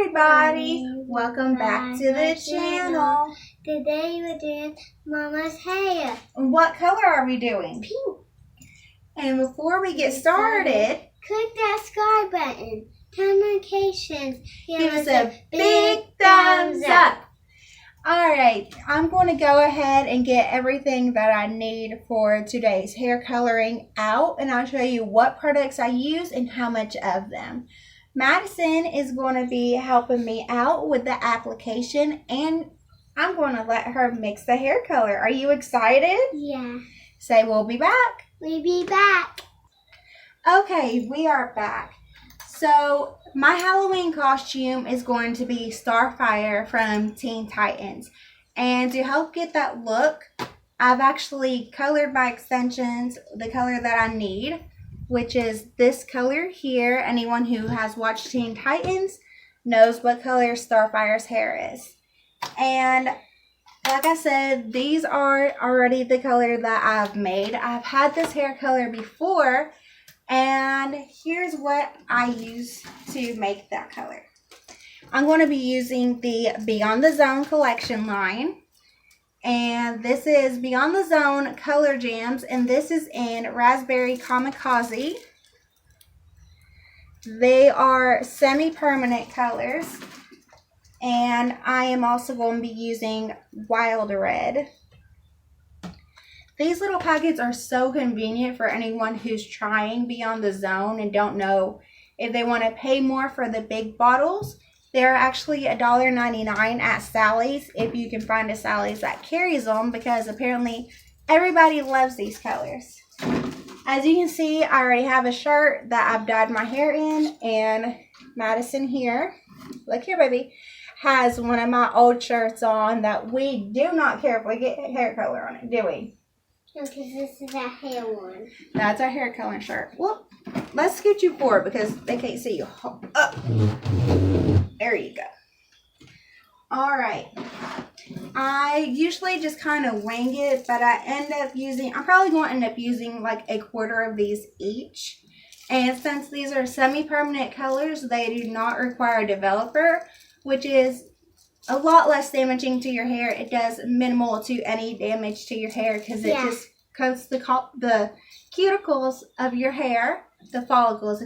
everybody, welcome back to the channel. Today we're doing Mama's hair. What color are we doing? Pink. And before we get started, click that subscribe button. Notifications. Give us a big thumbs up. Alright, I'm going to go ahead and get everything that I need for today's hair coloring out, and I'll show you what products I use and how much of them. Madison is going to be helping me out with the application, and I'm going to let her mix the hair color. Are you excited? Yeah. Say, we'll be back. We'll be back. Okay, we are back. So, my Halloween costume is going to be Starfire from Teen Titans. And to help get that look, I've actually colored my extensions the color that I need, which is this color here. Anyone who has watched Teen Titans knows what color Starfire's hair is. And like I said, these are already the color that I've made. I've had this hair color before, and here's what I use to make that color. I'm going to be using the Beyond the Zone collection line. And this is Beyond the Zone Color Jams, and this is in Raspberry Kamikaze. They are semi-permanent colors. And I am also going to be using Wild Red. These little packets are so convenient for anyone who's trying Beyond the Zone and don't know if they want to pay more for the big bottles. They're actually $1.99 at Sally's, if you can find a Sally's that carries them, because apparently everybody loves these colors. As you can see, I already have a shirt that I've dyed my hair in, and Madison here, look here baby, has one of my old shirts on that we do not care if we get hair color on it, do we? Because this is a hair one. That's our hair coloring shirt. Whoop. Let's scoot you forward because they can't see you. Up. There you go. Alright. I usually just kind of wing it, but I'm probably going to end up using like a quarter of these each. And since these are semi-permanent colors, they do not require a developer, which is a lot less damaging to your hair. It does minimal to any damage to your hair because it just coats the cuticles of your hair, the follicles.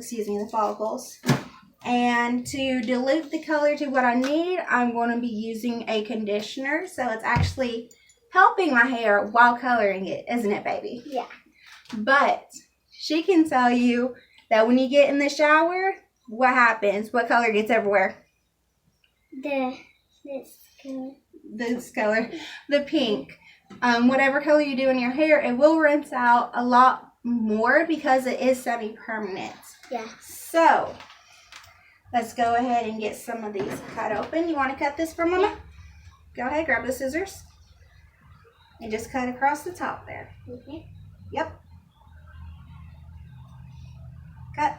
And to dilute the color to what I need, I'm going to be using a conditioner. So it's actually helping my hair while coloring it, isn't it, baby? Yeah. But she can tell you that when you get in the shower, what happens? What color gets everywhere? This color, the pink. Whatever color you do in your hair, it will rinse out a lot more because it is semi-permanent. Yeah. So, let's go ahead and get some of these cut open. You want to cut this for Mama? Go ahead, grab the scissors. And just cut across the top there. Okay. Yep. Cut.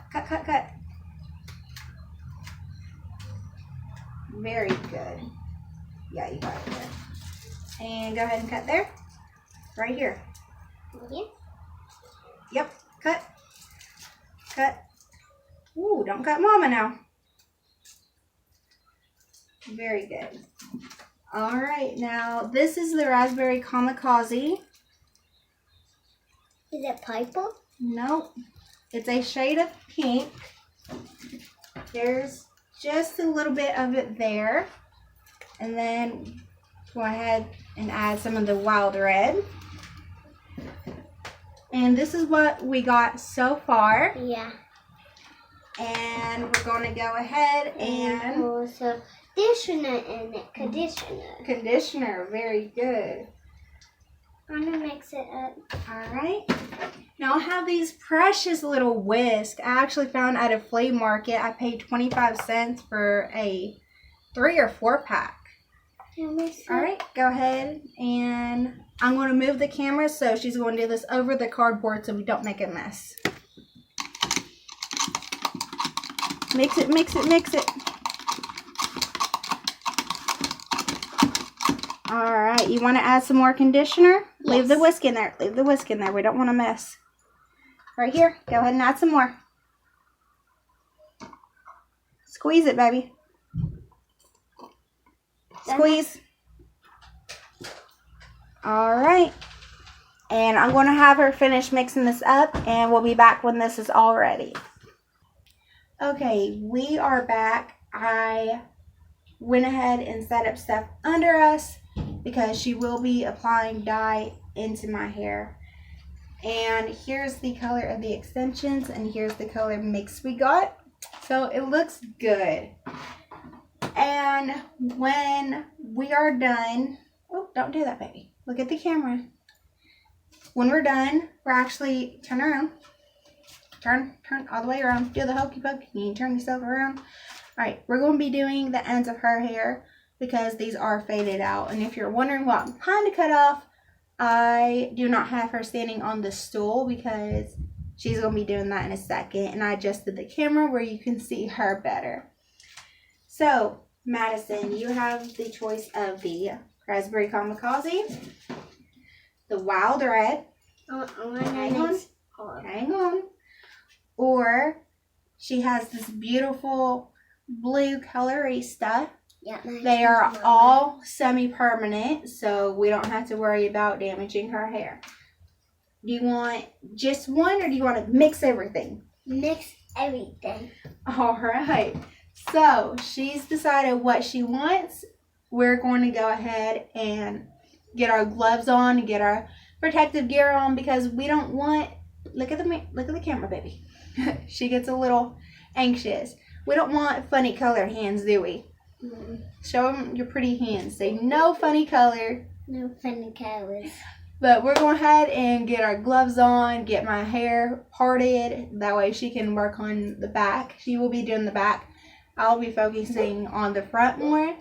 Very good. Yeah, you got it there. And go ahead and cut there. Right here. Okay. Yep. Cut. Ooh, don't cut Mama now. Very good. Alright, now this is the Raspberry Kamikaze. Is it purple? Nope. It's a shade of pink. There's just a little bit of it there. And then go ahead and add some of the Wild Red. And this is what we got so far. Yeah. And we're going to go ahead and also conditioner in it. Conditioner. Very good. I'm going to mix it up. Alright. Now I have these precious little whisks I actually found at a flea market. I paid 25 cents for a 3 or 4 pack. Alright, go ahead, and I'm going to move the camera, so she's going to do this over the cardboard so we don't make a mess. Mix it. Alright, you want to add some more conditioner? Yes. Leave the whisk in there. We don't want to mess. Right here, go ahead and add some more. Squeeze it, baby. Squeeze. All right. And I'm going to have her finish mixing this up, and we'll be back when this is all ready. Okay, we are back. I went ahead and set up stuff under us because she will be applying dye into my hair. And here's the color of the extensions, and here's the color mix we got. So it looks good. And when we are done, oh, don't do that, baby. Look at the camera. When we're done, we're actually, turn around. Turn all the way around. Do the hokey pokey. You can turn yourself around. Alright, we're going to be doing the ends of her hair because these are faded out. And if you're wondering what I'm kind of cut off, I do not have her standing on the stool because she's going to be doing that in a second. And I adjusted the camera where you can see her better. So, Madison, you have the choice of the Raspberry Kamikaze, the Wild Red, hang on, or she has this beautiful blue Colorista. Yeah, they are all semi-permanent, so we don't have to worry about damaging her hair. Do you want just one, or do you want to mix everything? Mix everything. All right. So she's decided what she wants. We're going to go ahead and get our gloves on and get our protective gear on because we don't want. Look at the camera, baby. She gets a little anxious. We don't want funny colored hands, do we? Mm-mm. Show them your pretty hands. Say no funny color. No funny colors. But we're going ahead and get our gloves on, get my hair parted. That way she can work on the back. She will be doing the back. I'll be focusing on the front more.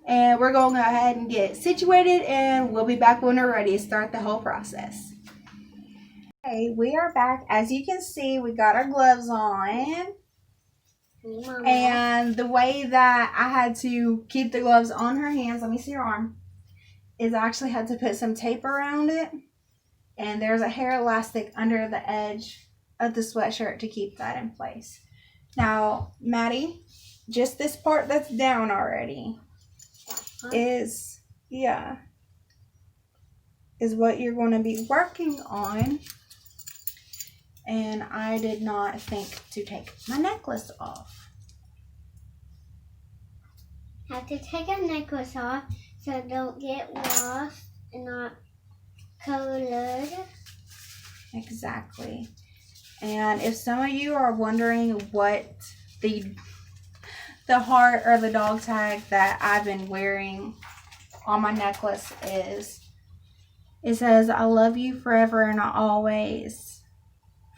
And we're going to go ahead and get situated, and we'll be back when we're ready to start the whole process. Okay, we are back. As you can see, we got our gloves on. Mama. And the way that I had to keep the gloves on her hands, let me see your arm, is I actually had to put some tape around it. And there's a hair elastic under the edge of the sweatshirt to keep that in place. Now, Maddie, just this part that's down already is what you're going to be working on. And I did not think to take my necklace off. Have to take a necklace off so it don't get lost and not colored. Exactly. And if some of you are wondering what the heart or the dog tag that I've been wearing on my necklace is, it says, "I love you forever and always,"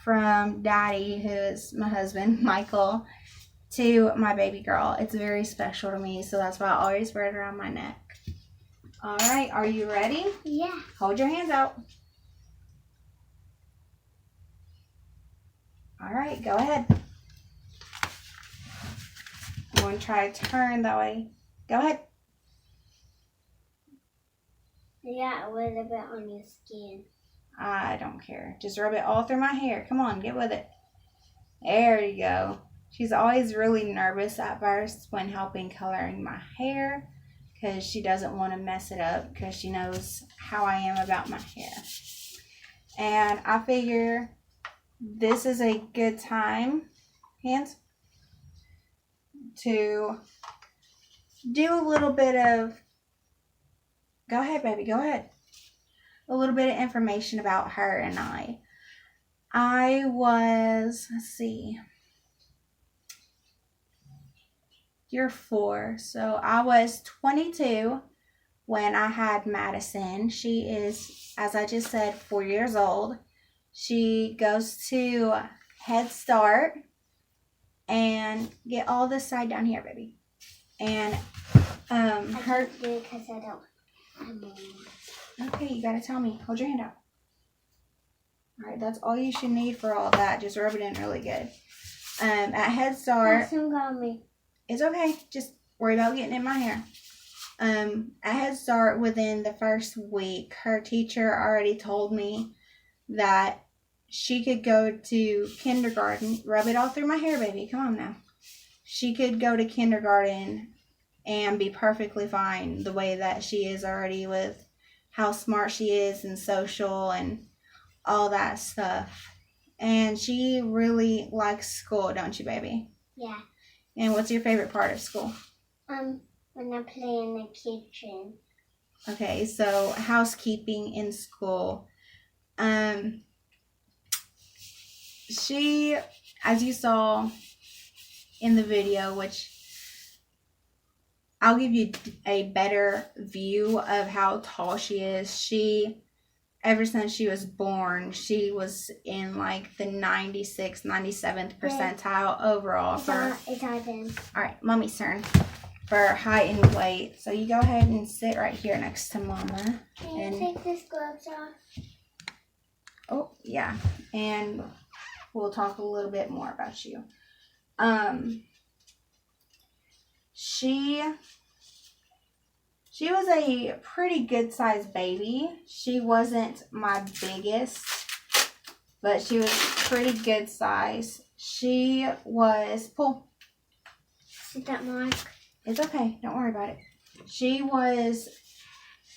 from Daddy, who is my husband, Michael, to my baby girl. It's very special to me, so that's why I always wear it around my neck. All right, are you ready? Yeah. Hold your hands out. All right, go ahead. I'm going to try to turn that way. Go ahead. You got a little bit on your skin. I don't care. Just rub it all through my hair. Come on, get with it. There you go. She's always really nervous at first when helping coloring my hair because she doesn't want to mess it up because she knows how I am about my hair. And I figure this is a good time, hands, to do a little bit of, go ahead, baby, go ahead. A little bit of information about her and I. I was, let's see, you're 4. So I was 22 when I had Madison. She is, as I just said, 4 years old. She goes to Head Start. And get all this side down here, baby. And I can't do it because I don't. Okay, you gotta tell me. Hold your hand out. All right, that's all you should need for all that. Just rub it in really good. At Head Start, it's okay. Just worry about getting in my hair. At Head Start, within the first week, her teacher already told me that she could go to kindergarten. Rub it all through my hair, baby. Come on now. She could go to kindergarten and be perfectly fine the way that she is already with how smart she is and social and all that stuff. And she really likes school, don't you, baby? Yeah. And what's your favorite part of school? When I play in the kitchen. Okay, so housekeeping in school. She, as you saw in the video, which I'll give you a better view of how tall she is. She, ever since she was born, she was in like the 96th, 97th percentile overall for... It's our turn. All right, Mommy's turn for height and weight. So you go ahead and sit right here next to Mama. Can you take this gloves off? Oh, yeah. And we'll talk a little bit more about you. She was a pretty good sized baby. She wasn't my biggest, but she was pretty good size. She was See that mark? It's okay. Don't worry about it. She was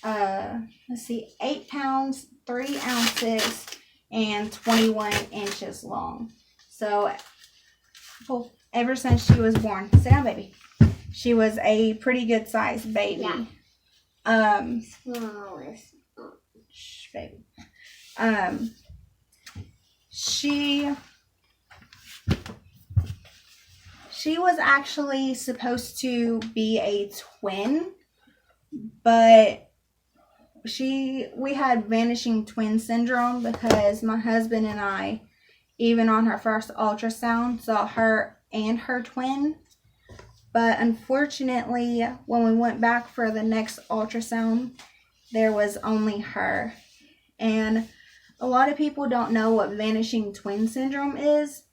8 pounds, 3 ounces, and 21 inches long. So ever since she was born, sit down, baby. She was a pretty good sized baby. Yeah. Smallest. Baby. She was actually supposed to be a twin, but we had vanishing twin syndrome because my husband and I, even on her first ultrasound, saw her and her twin. But unfortunately, when we went back for the next ultrasound, there was only her. And a lot of people don't know what vanishing twin syndrome is.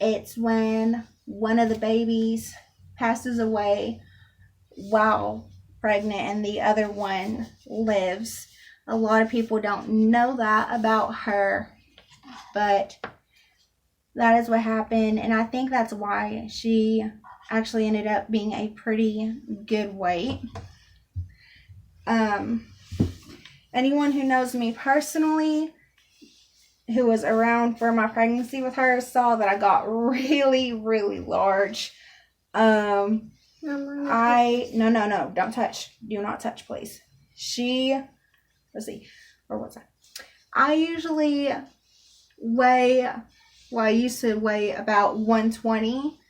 It's when one of the babies passes away while pregnant and the other one lives. A lot of people don't know that about her, but that is what happened. And I think that's why she actually ended up being a pretty good weight. Anyone who knows me personally, who was around for my pregnancy with her, saw that I got really, really large. No, don't touch. Do not touch, please. Let's see, where was I? I usually I used to weigh about 120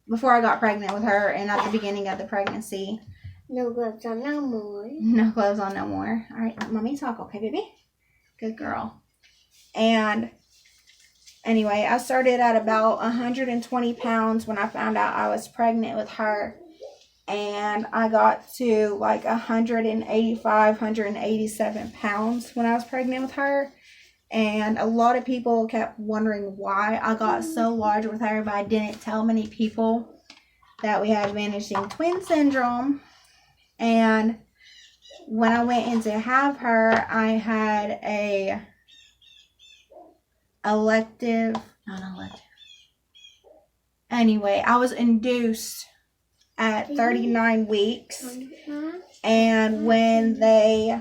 before I got pregnant with her and at the beginning of the pregnancy. No gloves on no more. No gloves on no more. All right, let Mommy talk, okay, baby? Good girl. And anyway, I started at about 120 pounds when I found out I was pregnant with her. And I got to like 185, 187 pounds when I was pregnant with her. And a lot of people kept wondering why I got so large with her, but I didn't tell many people that we had vanishing twin syndrome. And when I went in to have her, I had Anyway, I was induced at 39 weeks. And when they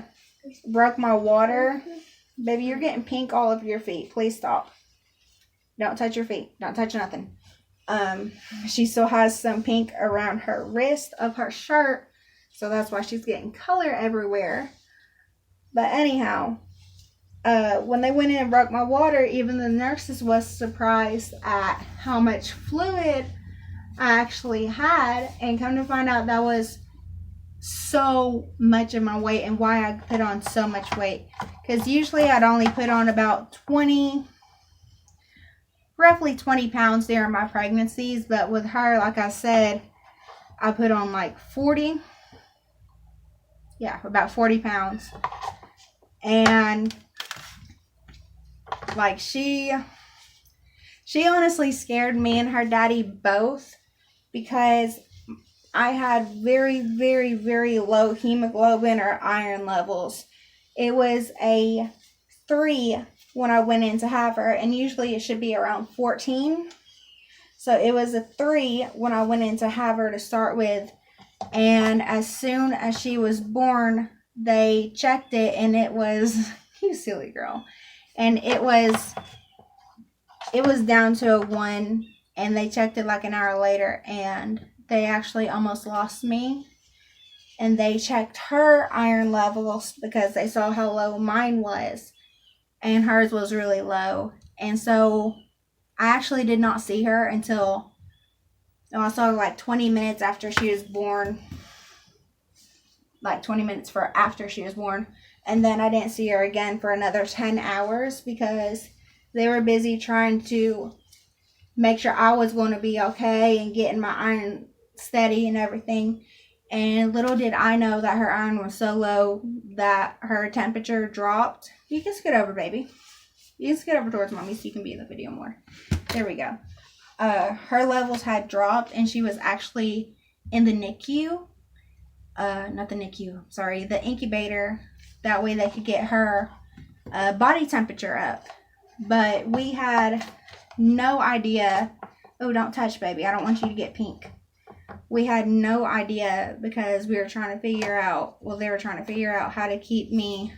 broke my water, baby, you're getting pink all over your feet. Please stop. Don't touch your feet. Don't touch nothing. She still has some pink around her wrist of her shirt. So that's why she's getting color everywhere. But anyhow, when they went in and broke my water, even the nurses was surprised at how much fluid I actually had. And come to find out that was so much of my weight and why I put on so much weight. Because usually I'd only put on about roughly 20 pounds during my pregnancies. But with her, like I said, I put on like 40. Yeah, about 40 pounds. And like she honestly scared me and her daddy both because I had very, very, very low hemoglobin or iron levels. It was a 3 when I went in to have her, and usually it should be around 14. So it was a 3 when I went in to have her to start with. And as soon as she was born, they checked it and it was, you silly girl. And it was down to a 1, and they checked it like an hour later, and they actually almost lost me. And they checked her iron levels because they saw how low mine was, and hers was really low. And so I actually did not see her until I saw her like 20 minutes after she was born. Like 20 minutes for after she was born. And then I didn't see her again for another 10 hours because they were busy trying to make sure I was going to be okay and getting my iron steady and everything. And little did I know that her iron was so low that her temperature dropped. You can scoot over, baby. You can scoot over towards mommy so you can be in the video more. There we go. Her levels had dropped and she was actually in the NICU. Not the NICU, sorry, the incubator. That way they could get her body temperature up. But we had no idea. Oh, don't touch, baby. I don't want you to get pink. We had no idea because we were trying to figure out, they were trying to figure out how to keep me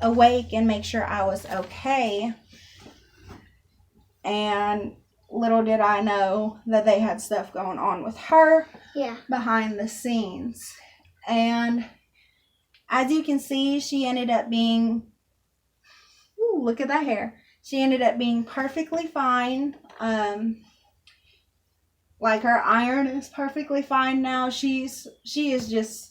awake and make sure I was okay. And little did I know that they had stuff going on with her behind the scenes. And as you can see, she ended up being, look at that hair. She ended up being perfectly fine. Like her iron is perfectly fine now. She is just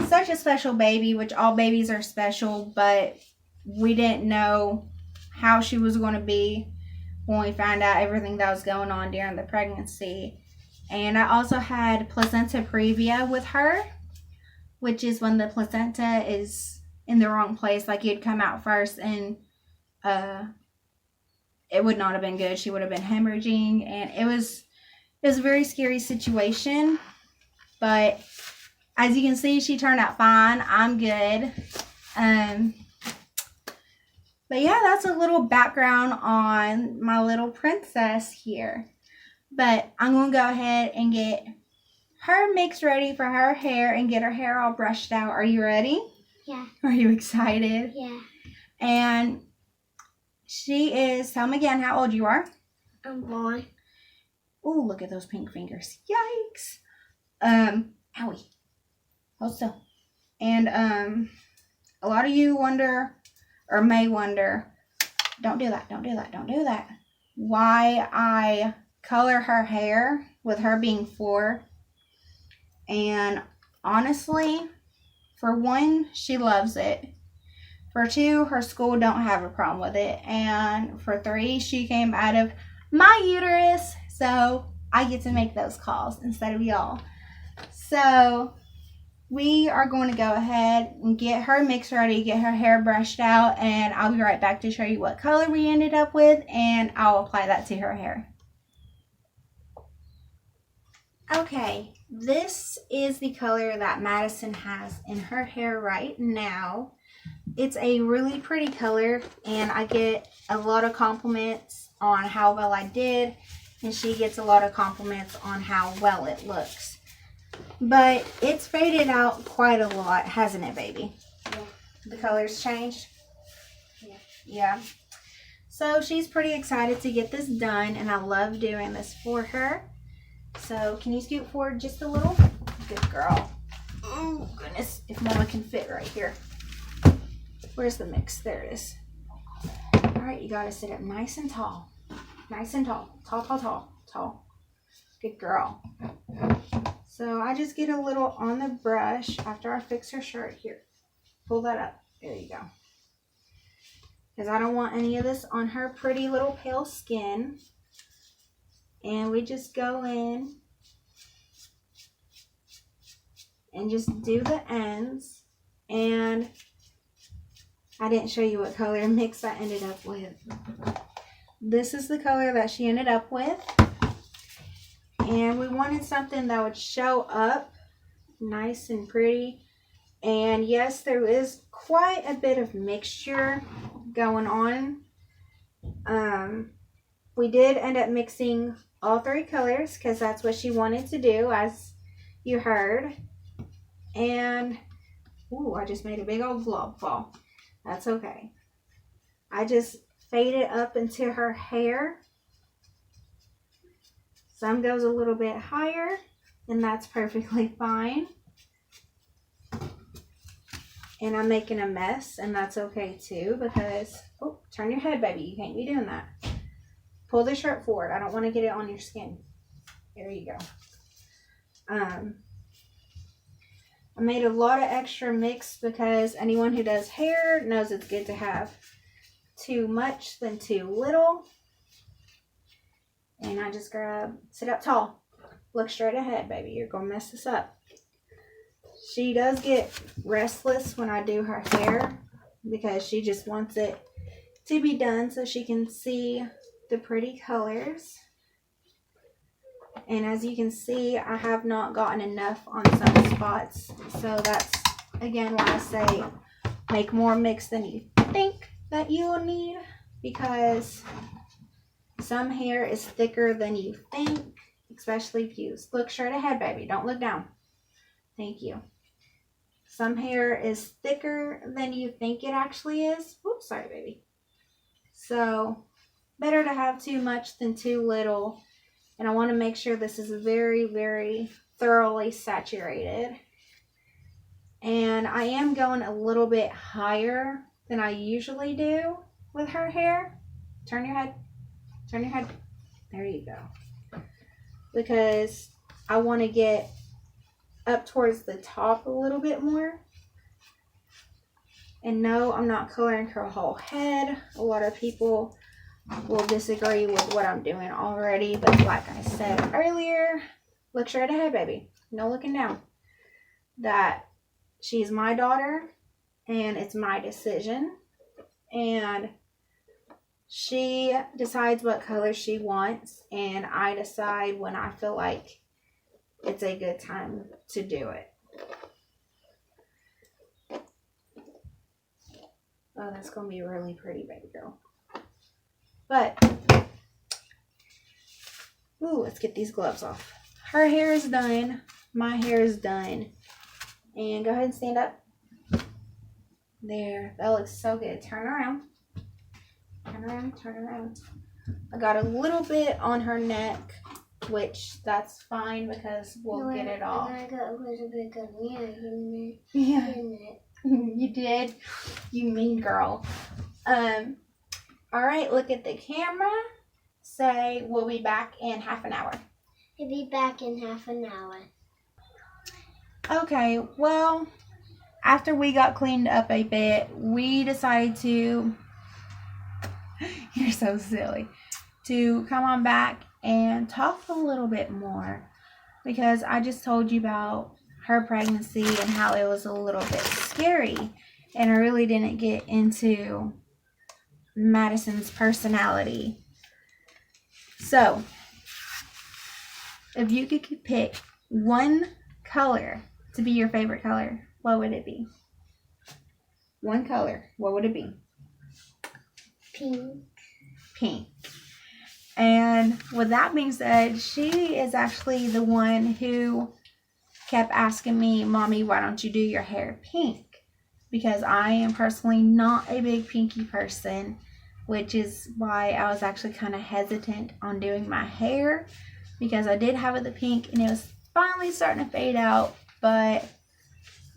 such a special baby, which all babies are special, but we didn't know how she was going to be when we found out everything that was going on during the pregnancy. And I also had placenta previa with her, which is when the placenta is in the wrong place. Like it'd come out first and it would not have been good. She would have been hemorrhaging, and it was a very scary situation. But as you can see, she turned out fine. I'm good. But yeah, that's a little background on my little princess here. But I'm going to go ahead and get her mix ready for her hair and get her hair all brushed out. Are you ready? Yeah. Are you excited? Yeah. And she is, tell me again how old you are. I'm born. Oh, look at those pink fingers. Yikes. Owie. Hold still. And a lot of you wonder, or may wonder, don't do that, don't do that, don't do that, why I color her hair with her being 4. And honestly, for 1, she loves it. For 2, her school don't have a problem with it. And for 3, she came out of my uterus, so I get to make those calls instead of y'all. So we are going to go ahead and get her mix ready, get her hair brushed out, and I'll be right back to show you what color we ended up with, and I'll apply that to her hair. Okay, this is the color that Madison has in her hair right now. It's a really pretty color, and I get a lot of compliments on how well I did, and she gets a lot of compliments on how well it looks. But it's faded out quite a lot, hasn't it, baby? Yeah. The color's changed? Yeah. Yeah. So she's pretty excited to get this done, and I love doing this for her. So can you scoot forward just a little? Good girl. Oh, goodness. If Mama can fit right here. Where's the mix? There it is. All right, you got to sit up nice and tall. Nice and tall. Tall, tall, tall, tall. Good girl. So I just get a little on the brush after I fix her shirt here. Pull that up. There you go. Because I don't want any of this on her pretty little pale skin. And we just go in and just do the ends. And I didn't show you what color mix I ended up with. This is the color that she ended up with. And we wanted something that would show up nice and pretty. And yes, there is quite a bit of mixture going on. We did end up mixing all 3 colors because that's what she wanted to do, as you heard. And, ooh, I just made a big old glove fall. That's okay. I just faded up into her hair. Some goes a little bit higher, and that's perfectly fine. And I'm making a mess, and that's okay too, because, oh, turn your head, baby. You can't be doing that. Pull the shirt forward. I don't want to get it on your skin. There you go. I made a lot of extra mix because anyone who does hair knows it's good to have too much than too little. And I just sit up tall. Look straight ahead, baby. You're going to mess this up. She does get restless when I do her hair because she just wants it to be done so she can see the pretty colors. And as you can see, I have not gotten enough on some spots. So that's, again, why I say make more mix than you think that you will need, because some hair is thicker than you think, especially if you look straight ahead, baby. Don't look down. Thank you. Some hair is thicker than you think it actually is. Whoops, sorry, baby. So, better to have too much than too little. And I want to make sure this is very, very thoroughly saturated. And I am going a little bit higher than I usually do with her hair. Turn your head. Turn your head. There you go. Because I want to get up towards the top a little bit more. And no, I'm not coloring her whole head. A lot of people will disagree with what I'm doing already, but like I said earlier, look straight ahead, baby. No looking down. That she's my daughter, and it's my decision. And she decides what color she wants, and I decide when I feel like it's a good time to do it. Oh, that's going to be really pretty, baby girl. But, ooh, let's get these gloves off. Her hair is done. My hair is done. And go ahead and stand up. There. That looks so good. Turn around. Turn around. Turn around. I got a little bit on her neck, which that's fine because we'll get it off. I got a little bit of me. Yeah. You did? You mean girl. All right, look at the camera. Say, we'll be back in half an hour. We'll be back in half an hour. Okay, well, after we got cleaned up a bit, we decided to, you're so silly, to come on back and talk a little bit more, because I just told you about her pregnancy and how it was a little bit scary, and I really didn't get into Madison's personality. So, if you could pick one color to be your favorite color, what would it be? One color, what would it be? Pink. Pink. And with that being said, she is actually the one who kept asking me, Mommy, why don't you do your hair pink? Because I am personally not a big pinky person, which is why I was actually kind of hesitant on doing my hair, because I did have it the pink and it was finally starting to fade out, but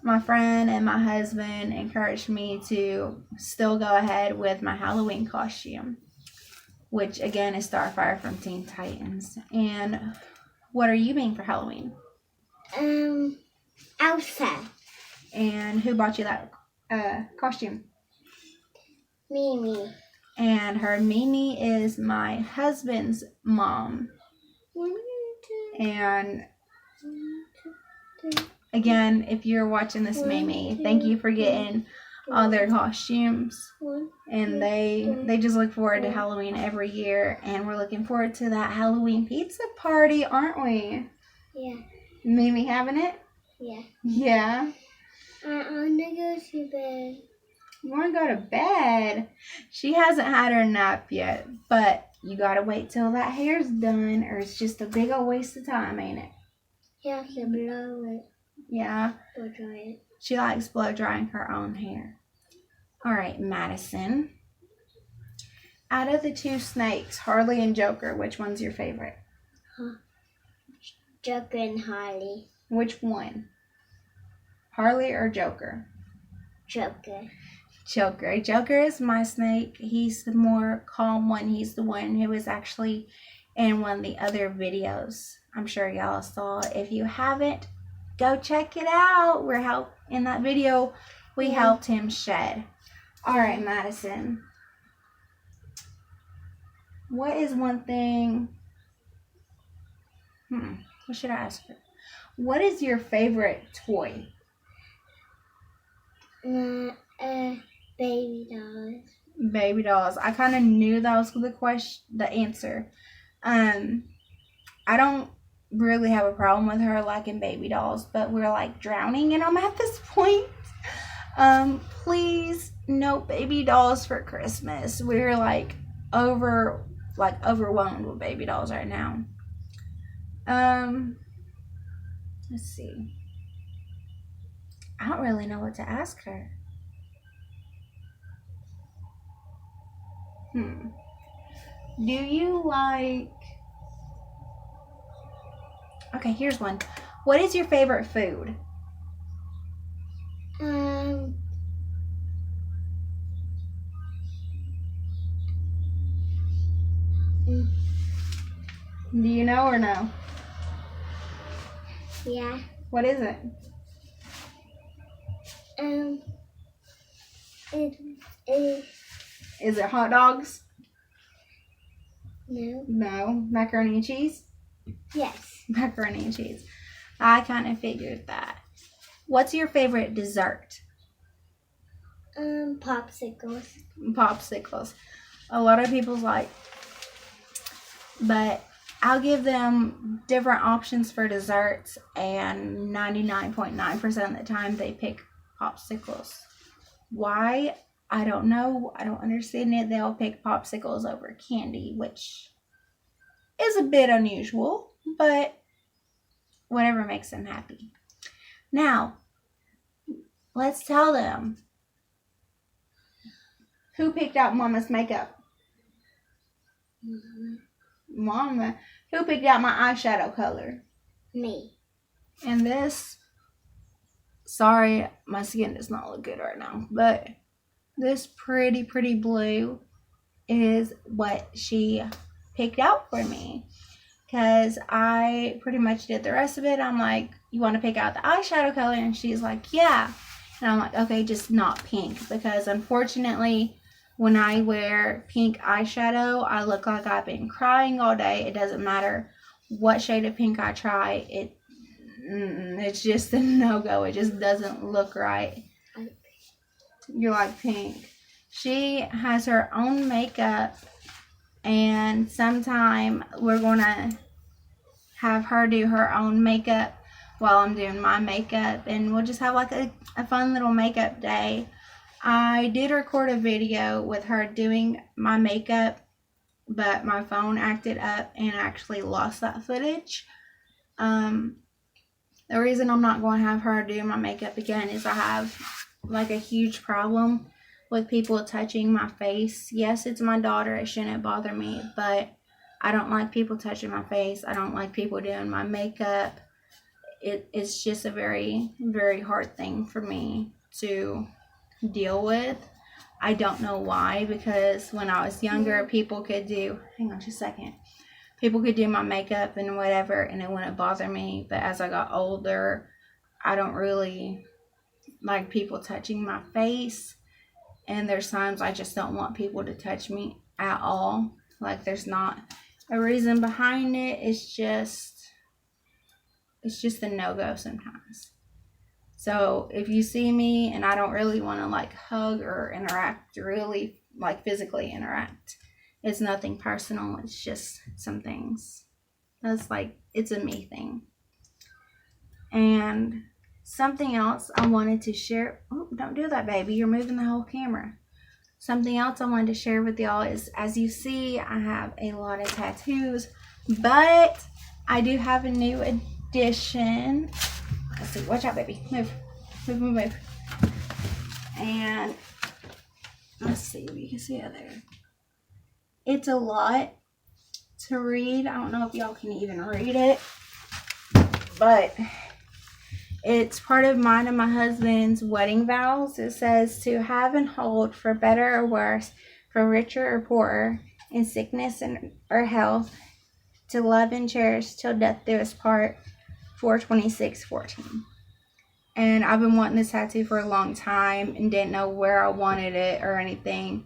my friend and my husband encouraged me to still go ahead with my Halloween costume, which again is Starfire from Teen Titans. And what are you being for Halloween? Elsa. And who bought you that costume? Mimi. And her Mimi is my husband's mom. And again, if you're watching this, Mimi, thank you for getting all their costumes. And they just look forward to Halloween every year. And we're looking forward to that Halloween pizza party, aren't we? Yeah. Mimi having it? Yeah. Yeah. I want to go to bed. You want to go to bed? She hasn't had her nap yet, but You gotta wait till that hair's done, or it's just a big old waste of time, ain't it? You have to blow it Yeah. or dry it. She likes blow drying her own hair. All right, Madison. Out of the two snakes, Harley and Joker, which one's your favorite? Joker and Harley. Which one? Harley or Joker? Joker. Joker. Joker is my snake. He's the more calm one. He's the one who was actually in one of the other videos. I'm sure y'all saw. If you haven't, go check it out. In that video, we helped him shed. All right, Madison. What is one thing? What should I ask her? What is your favorite toy? Baby dolls. Baby dolls. I kind of knew that was the answer. I don't really have a problem with her liking baby dolls, but we're like drowning in them at this point. Please, no baby dolls for Christmas. We're like overwhelmed with baby dolls right now. Let's see. I don't really know what to ask her. Do you like... Okay, here's one. What is your favorite food? Do you know or no? Yeah. What is it? Is it hot dogs? No. No. Macaroni and cheese? Yes. Macaroni and cheese. I kind of figured that. What's your favorite dessert? Popsicles. Popsicles. A lot of people's like, but I'll give them different options for desserts, and 99.9% of the time they pick popsicles. Why? I don't know. I don't understand it. They'll pick popsicles over candy, which is a bit unusual, but whatever makes them happy. Now, let's tell them. Who picked out Mama's makeup? Mama. Who picked out my eyeshadow color? Me. And this, sorry, my skin does not look good right now, but this pretty blue is what she picked out for me, because I pretty much did the rest of it. I'm like, you want to pick out the eyeshadow color? And she's like, yeah. And I'm like, okay, just not pink, because unfortunately when I wear pink eyeshadow, I look like I've been crying all day. It doesn't matter what shade of pink I try. It's just a no-go. It just doesn't look right. You like pink. She has her own makeup, and sometime we're going to have her do her own makeup while I'm doing my makeup, and we'll just have like a fun little makeup day. I did record a video with her doing my makeup, but my phone acted up and actually lost that footage. The reason I'm not going to have her do my makeup again is I have like a huge problem with people touching my face. Yes, it's my daughter. It shouldn't bother me, but I don't like people touching my face. I don't like people doing my makeup. It's just a very, very hard thing for me to deal with. I don't know why, because when I was younger, people could do my makeup and whatever, and it wouldn't bother me. But as I got older, I don't really like people touching my face, and there's times I just don't want people to touch me at all. Like, there's not a reason behind it. It's just a no-go sometimes. So if you see me and I don't really want to like hug or interact, really like physically interact, it's nothing personal. It's just some things. That's like, it's a me thing. And something else I wanted to share. Oh, don't do that, baby. You're moving the whole camera. something else I wanted to share with y'all is, as you see, I have a lot of tattoos, but I do have a new addition. Let's see, watch out, baby. Move. Move, move, move. And let's see if you can see it there. It's a lot to read. I don't know if y'all can even read it, but it's part of mine and my husband's wedding vows. It says to have and hold for better or worse, for richer or poorer, in sickness or health, to love and cherish till death do us part, 4/26/14. And I've been wanting this tattoo for a long time and didn't know where I wanted it or anything.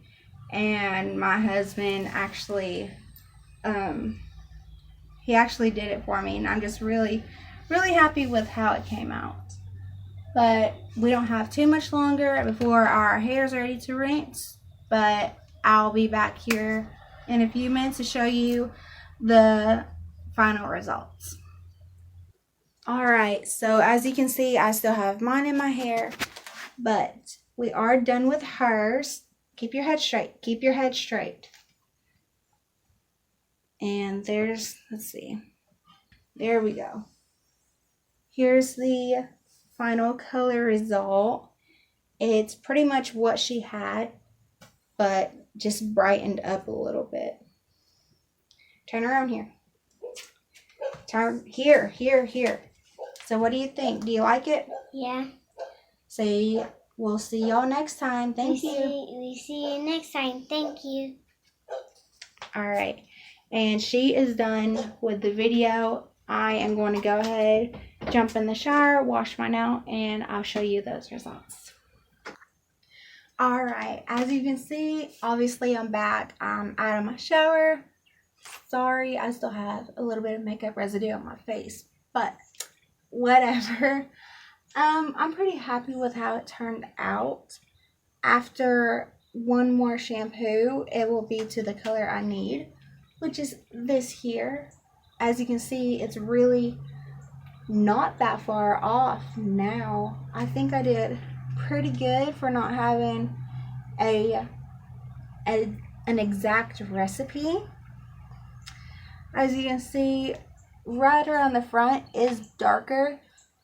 And my husband actually, he actually did it for me, and I'm just really happy with how it came out. But we don't have too much longer before our hair is ready to rinse, but I'll be back here in a few minutes to show you the final results. Alright, so as you can see, I still have mine in my hair, but we are done with hers. Keep your head straight. Keep your head straight. And there's, let's see. There we go. Here's the final color result. It's pretty much what she had, but just brightened up a little bit. Turn around here. Turn here, here, here. So what do you think? Do you like it? Yeah. So we'll see y'all next time. Thank you. We see you next time. Thank you. All right. And she is done with the video. I am going to go ahead, jump in the shower, wash mine out, and I'll show you those results. All right. As you can see, obviously I'm back. I'm out of my shower. Sorry, I still have a little bit of makeup residue on my face, but whatever. I'm pretty happy with how it turned out. After one more shampoo, it will be to the color I need, which is this here. As you can see, it's really not that far off now. I think I did pretty good for not having an exact recipe. As you can see, right around the front is darker.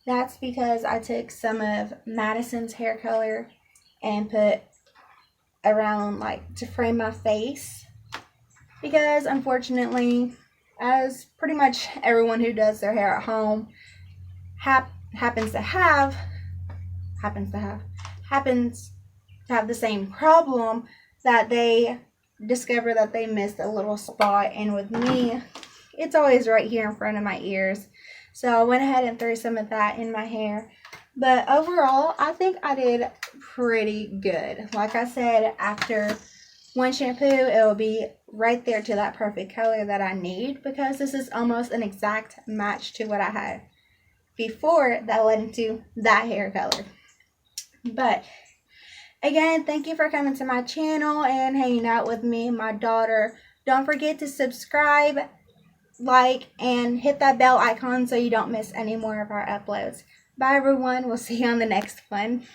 That's because I took some of Madison's hair color and put around, like, to frame my face. Because unfortunately, as pretty much everyone who does their hair at home happens to have the same problem, that they discover that they missed a little spot. And with me, it's always right here in front of my ears. So I went ahead and threw some of that in my hair. But overall, I think I did pretty good. Like I said, after one shampoo, it will be right there to that perfect color that I need, because this is almost an exact match to what I had before that led into that hair color. But again, thank you for coming to my channel and hanging out with me and my daughter. Don't forget to subscribe, like, and hit that bell icon so you don't miss any more of our uploads. Bye everyone, we'll see you on the next one.